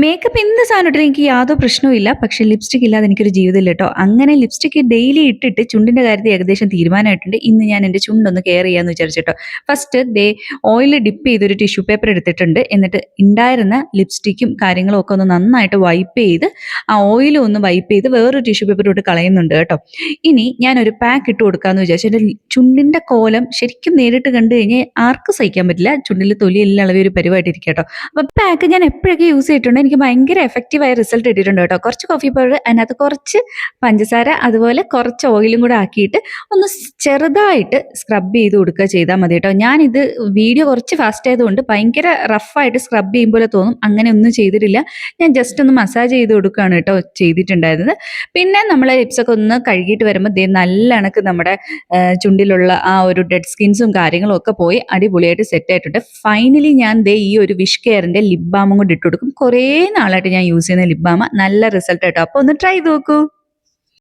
Makeup എന്ത് സാധനം ഇട്ടാലും എനിക്ക് യാതൊരു പ്രശ്നവുമില്ല. പക്ഷേ ലിപ്സ്റ്റിക് ഇല്ലാതെ എനിക്കൊരു ജീവിതമില്ല ട്ടോ. അങ്ങനെ ലിപ്സ്റ്റിക് ഡെയിലി ഇട്ടിട്ട് ചുണ്ടിന്റെ കാര്യത്തിൽ ഏകദേശം തീരുമാനമായിട്ടുണ്ട്. ഇന്ന് ഞാൻ എന്റെ ചുണ്ടൊന്ന് കെയർ ചെയ്യാന്ന് വിചാരിച്ചിട്ടോ. ഫസ്റ്റ് ഓയിൽ ഡിപ്പ് ചെയ്തൊരു ടിഷ്യൂ പേപ്പർ എടുത്തിട്ടുണ്ട്. എന്നിട്ട് ഉണ്ടായിരുന്ന ലിപ്സ്റ്റിക്കും കാര്യങ്ങളും ഒക്കെ ഒന്ന് നന്നായിട്ട് വൈപ്പ് ചെയ്ത് ആ ഓയിലും ഒന്ന് വൈപ്പ് ചെയ്ത് വേറൊരു ടിഷ്യൂ പേപ്പറിലോട്ട് കളയുന്നുണ്ട് കേട്ടോ. ഇനി ഞാനൊരു പാക്ക് ഇട്ട് കൊടുക്കാന്ന് വിചാരിച്ചു. എൻ്റെ ചുണ്ടിന്റെ കോലം ശരിക്കും നേരിട്ട് കണ്ടു കഴിഞ്ഞാൽ ആർക്കും സഹിക്കാൻ പറ്റില്ല. ചുണ്ടിൽ തൊലിയെല്ലാം ഇളകിയ ഒരു പരിവായിട്ടിരിക്കുക കേട്ടോ. അപ്പോൾ പാക്ക് ഞാൻ എപ്പോഴൊക്കെ യൂസ് ചെയ്തിട്ടുണ്ട് എനിക്ക് ഭയങ്കര എഫക്റ്റീവായ റിസൾട്ട് കിട്ടിയിട്ടുണ്ട് കേട്ടോ. കുറച്ച് കോഫി പൗഡർ അതിനകത്ത് കുറച്ച് പഞ്ചസാര അതുപോലെ കുറച്ച് ഓയിലും കൂടെ ആക്കിയിട്ട് ഒന്ന് ചെറുതായിട്ട് സ്ക്രബ് ചെയ്ത് കൊടുക്കുക ചെയ്താൽ മതി കേട്ടോ. ഞാനിത് വീഡിയോ കുറച്ച് ഫാസ്റ്റ് ആയതുകൊണ്ട് ഭയങ്കര റഫായിട്ട് സ്ക്രബ് ചെയ്യും പോലെ തോന്നും. അങ്ങനെ ഒന്നും ചെയ്തിട്ടില്ല. ഞാൻ ജസ്റ്റ് ഒന്ന് മസാജ് ചെയ്ത് കൊടുക്കുകയാണ് കേട്ടോ ചെയ്തിട്ടുണ്ടായിരുന്നത്. പിന്നെ നമ്മളെ ലിപ്സൊക്കെ ഒന്ന് കഴുകിയിട്ട് വരുമ്പോൾ നല്ല കണക്ക് നമ്മുടെ ചുണ്ടിലുള്ള ആ ഒരു ഡെഡ് സ്കിൻസും കാര്യങ്ങളും ഒക്കെ പോയി അടിപൊളിയായിട്ട് സെറ്റ് ആയിട്ടുണ്ട്. ഫൈനലി ഞാൻ ഈ ഒരു വിഷ് കെയറിന്റെ ലിപ് ബാമും കൂടി ഇട്ട് കൊടുക്കും. കുറേ നാളായിട്ട് ഞാൻ യൂസ് ചെയ്യുന്ന ലിപ് ബാമ. നല്ല റിസൾട്ട് കേട്ടോ. അപ്പോൾ ഒന്ന് ട്രൈ ചെയ്ത് നോക്കൂ.